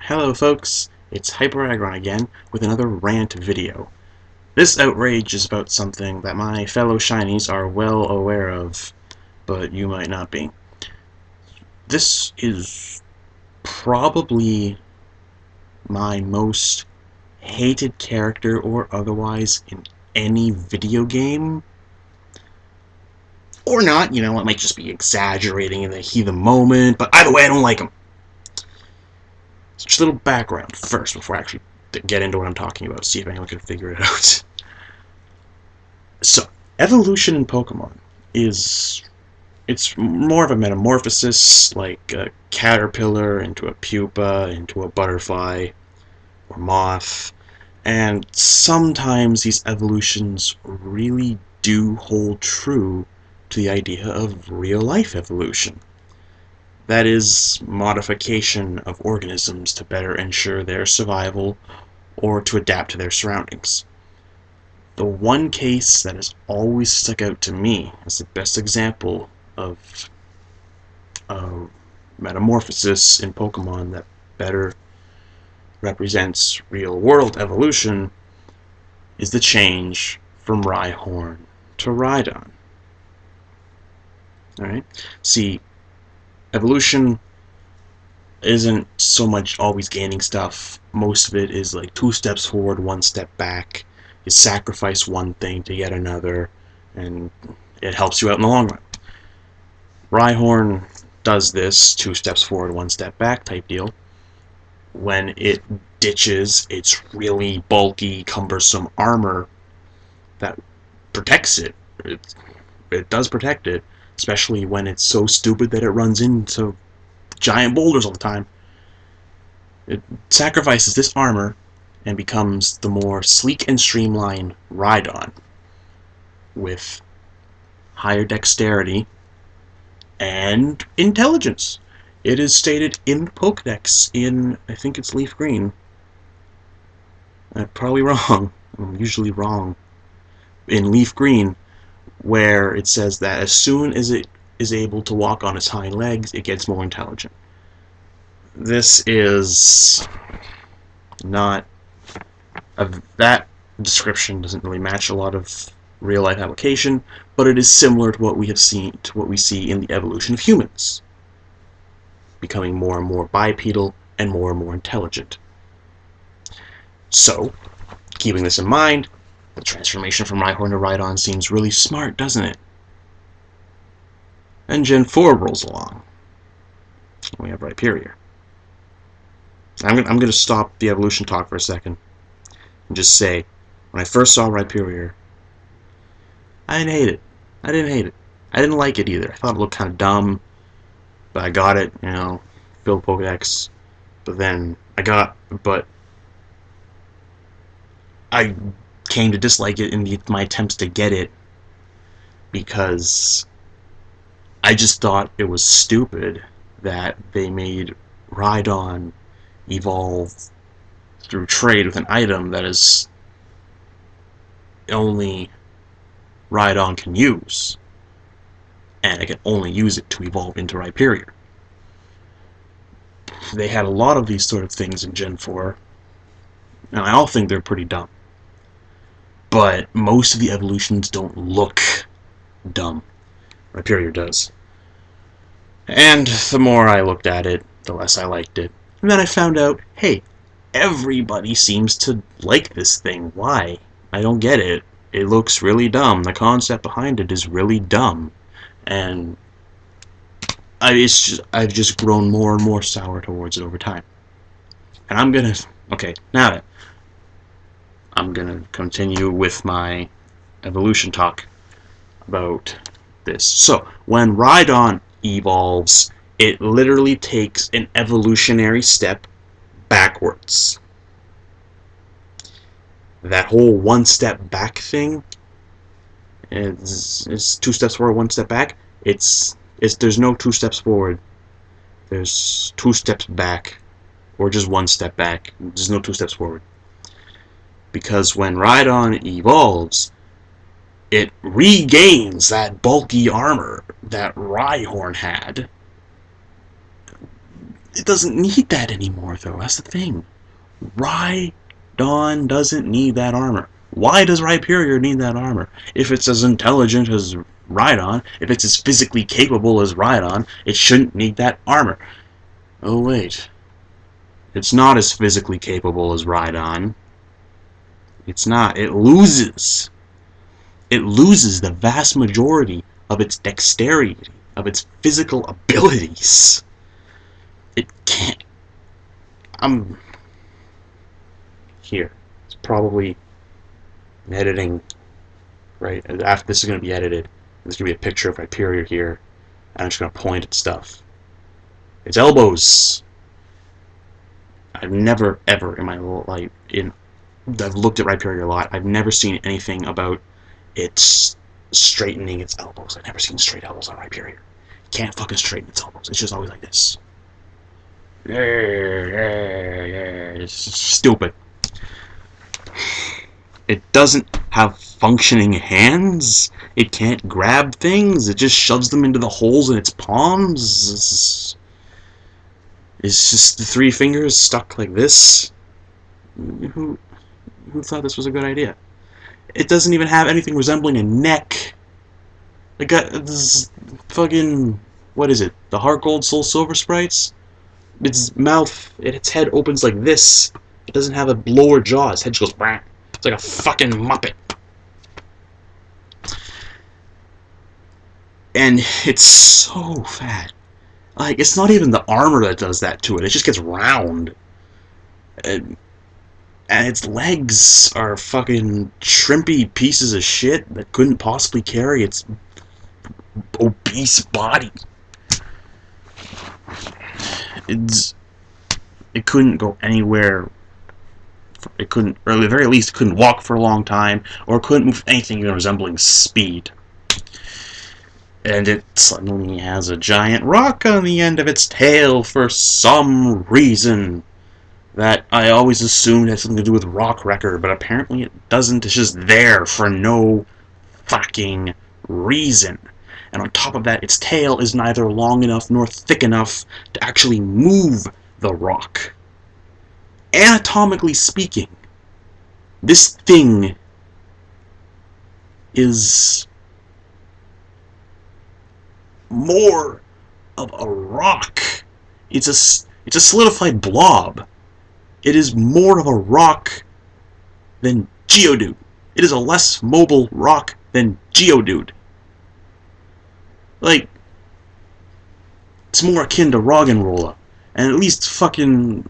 Hello folks, it's HyperAggron again with another rant video. This outrage is about something that my fellow shinies are well aware of, but you might not be. This is probably my most hated character or otherwise in any video game. Or not, it might just be exaggerating in the heat of the moment, but either way I don't like him. Just a little background first before I actually get into what I'm talking about, see if anyone can figure it out. So, evolution in Pokemon it's more of a metamorphosis, like a caterpillar into a pupa, into a butterfly, or moth, and sometimes these evolutions really do hold true to the idea of real-life evolution. That is, modification of organisms to better ensure their survival or to adapt to their surroundings. The one case that has always stuck out to me as the best example of metamorphosis in Pokemon that better represents real-world evolution is the change from Rhyhorn to Rhydon. Alright? See, evolution isn't so much always gaining stuff. Most of it is like 2 steps forward, 1 step back. You sacrifice one thing to get another, and it helps you out in the long run. Rhyhorn does this 2 steps forward, 1 step back type deal when it ditches its really bulky, cumbersome armor that protects it. It does protect it, especially when it's so stupid that it runs into giant boulders all the time. It sacrifices this armor and becomes the more sleek and streamlined Rhydon with higher dexterity and intelligence. It is stated in the Pokedex in, I think it's Leaf Green. I'm probably wrong. I'm usually wrong. In Leaf Green, where it says that as soon as it is able to walk on its hind legs, it gets more intelligent. This is not that description doesn't really match a lot of real-life application, but it is similar to what we see in the evolution of humans, becoming more and more bipedal and more intelligent. So, keeping this in mind, the transformation from Rhyhorn to Rhydon seems really smart, doesn't it? And Gen 4 rolls along. We have Rhyperior. I'm going to stop the evolution talk for a second and just say, when I first saw Rhyperior, I didn't hate it. I didn't like it either. I thought it looked kind of dumb, but I got it, filled Pokedex. But I came to dislike it in my attempts to get it because I just thought it was stupid that they made Rhydon evolve through trade with an item that is only Rhydon can use, and it can only use it to evolve into Rhyperior. They had a lot of these sort of things in Gen 4, and I all think they're pretty dumb. But most of the evolutions don't look dumb. Rhyperior does. And the more I looked at it, the less I liked it. And then I found out, hey, everybody seems to like this thing. Why? I don't get it. It looks really dumb. The concept behind it is really dumb. And I've just grown more and more sour towards it over time. And I'm gonna continue with my evolution talk about this. So, when Rhydon evolves, it literally takes an evolutionary step backwards. That whole 1 step back thing is 2 steps forward, 1 step back. There's no 2 steps forward. There's 2 steps back, or just 1 step back. There's no 2 steps forward. Because when Rhydon evolves, it regains that bulky armor that Rhyhorn had, It doesn't need that anymore, though. That's the thing. Rhydon doesn't need that armor. Why does Rhyperior need that armor? If it's as intelligent as Rhydon, if it's as physically capable as Rhydon, it shouldn't need that armor. Oh, wait. It's not as physically capable as Rhydon. It's not. It loses. It loses the vast majority of its dexterity, of its physical abilities. It can't. Here. It's probably editing, right? After this is going to be edited, there's going to be a picture of Rhyperior here, and I'm just going to point at stuff. Its elbows. I've never, ever in my life, I've looked at Rhyperior a lot, I've never seen anything about its straightening its elbows. I've never seen straight elbows on Rhyperior. It can't fucking straighten its elbows. It's just always like this. It's stupid. It doesn't have functioning hands. It can't grab things. It just shoves them into the holes in its palms. It's just the three fingers stuck like this. Who thought this was a good idea? It doesn't even have anything resembling a neck. It got this fucking, what is it? The Heart Gold Soul Silver sprites? Its mouth, its head opens like this. It doesn't have a lower jaw. Its head just goes, bah. It's like a fucking Muppet. And it's so fat. Like, it's not even the armor that does that to it. It just gets round. And its legs are fucking shrimpy pieces of shit that couldn't possibly carry its obese body. It couldn't go anywhere. It couldn't, or at the very least, it couldn't walk for a long time, or couldn't move anything even resembling speed. And it suddenly has a giant rock on the end of its tail for some reason that I always assumed had something to do with Rock Wrecker, but apparently it doesn't. It's just there for no fucking reason. And on top of that, its tail is neither long enough nor thick enough to actually move the rock. Anatomically speaking, this thing is more of a rock. It's a solidified blob. It is more of a rock than Geodude. It is a less mobile rock than Geodude. Like, it's more akin to Roggenrola. And at least fucking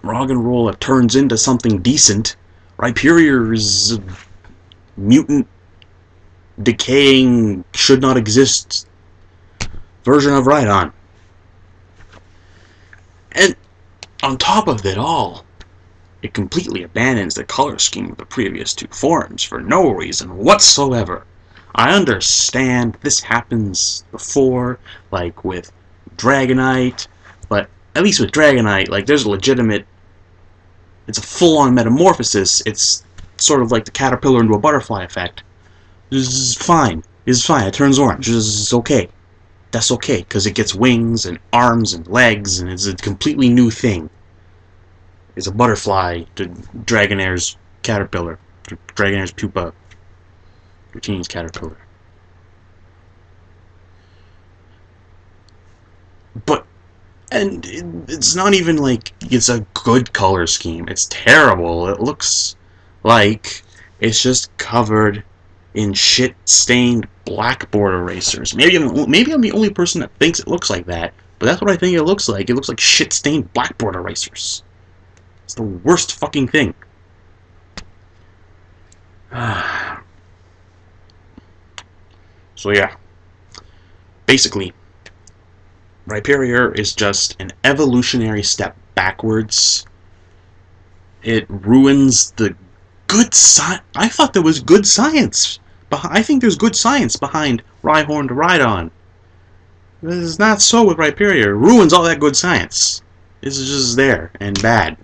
Roggenrola turns into something decent. Rhyperior is a mutant, decaying, should not exist version of Rhydon. And on top of it all, it completely abandons the color scheme of the previous two forms for no reason whatsoever. I understand this happens before, like with Dragonite, but at least with Dragonite, like, there's a legitimate, it's a full-on metamorphosis. It's sort of like the caterpillar into a butterfly effect. This is fine. It's fine. It turns orange. This is okay. That's okay, because it gets wings and arms and legs, and it's a completely new thing. It's a butterfly to Dragonair's caterpillar, to Dragonair's pupa, Routine's caterpillar. But, and it's not even like it's a good color scheme. It's terrible. It looks like it's just covered in shit-stained blackboard erasers. Maybe I'm the only person that thinks it looks like that, but that's what I think it looks like. It looks like shit-stained blackboard erasers. It's the worst fucking thing. So yeah. Basically, Rhyperior is just an evolutionary step backwards. It ruins the good science. I thought there was good science. I think there's good science behind Rhyhorn to Rhydon. This is not so with Rhyperior. It ruins all that good science. This is just there and bad.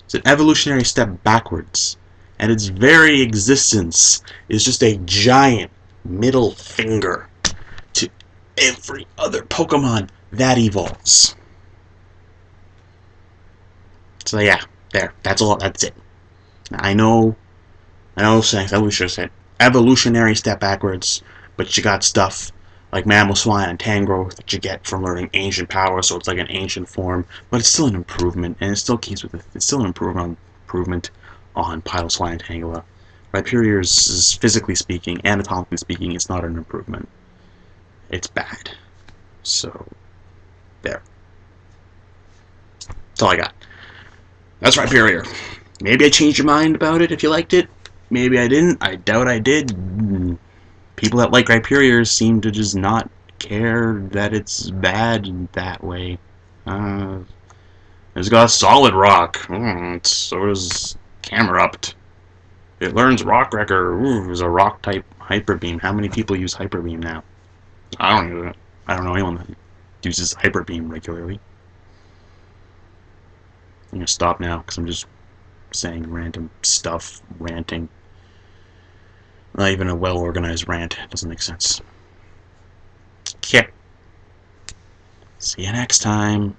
It's an evolutionary step backwards. And its very existence is just a giant middle finger to every other Pokemon that evolves. So yeah, there. That's all. That's it. I know saying evolutionary step backwards, but you got stuff like Mammal Swine and Tangrowth that you get from learning ancient power, so it's like an ancient form, but it's still an improvement, and it still keeps with it. It's still an improvement on Piloswine and Tangela. Rhyperior is physically speaking, anatomically speaking, it's not an improvement. It's bad. So there. That's all I got. That's Rhyperior. Maybe I changed your mind about it if you liked it. Maybe I didn't. I doubt I did. People that like Rhyperior seem to just not care that it's bad in that way. It's got solid rock. So does Camerupt. It learns Rock Wrecker. Is a rock type Hyper Beam. How many people use Hyper Beam now? I don't use it. I don't know anyone that uses Hyper Beam regularly. I'm gonna stop now because I'm just saying random stuff, ranting. Not even a well-organized rant. It doesn't make sense. Okay. See you next time.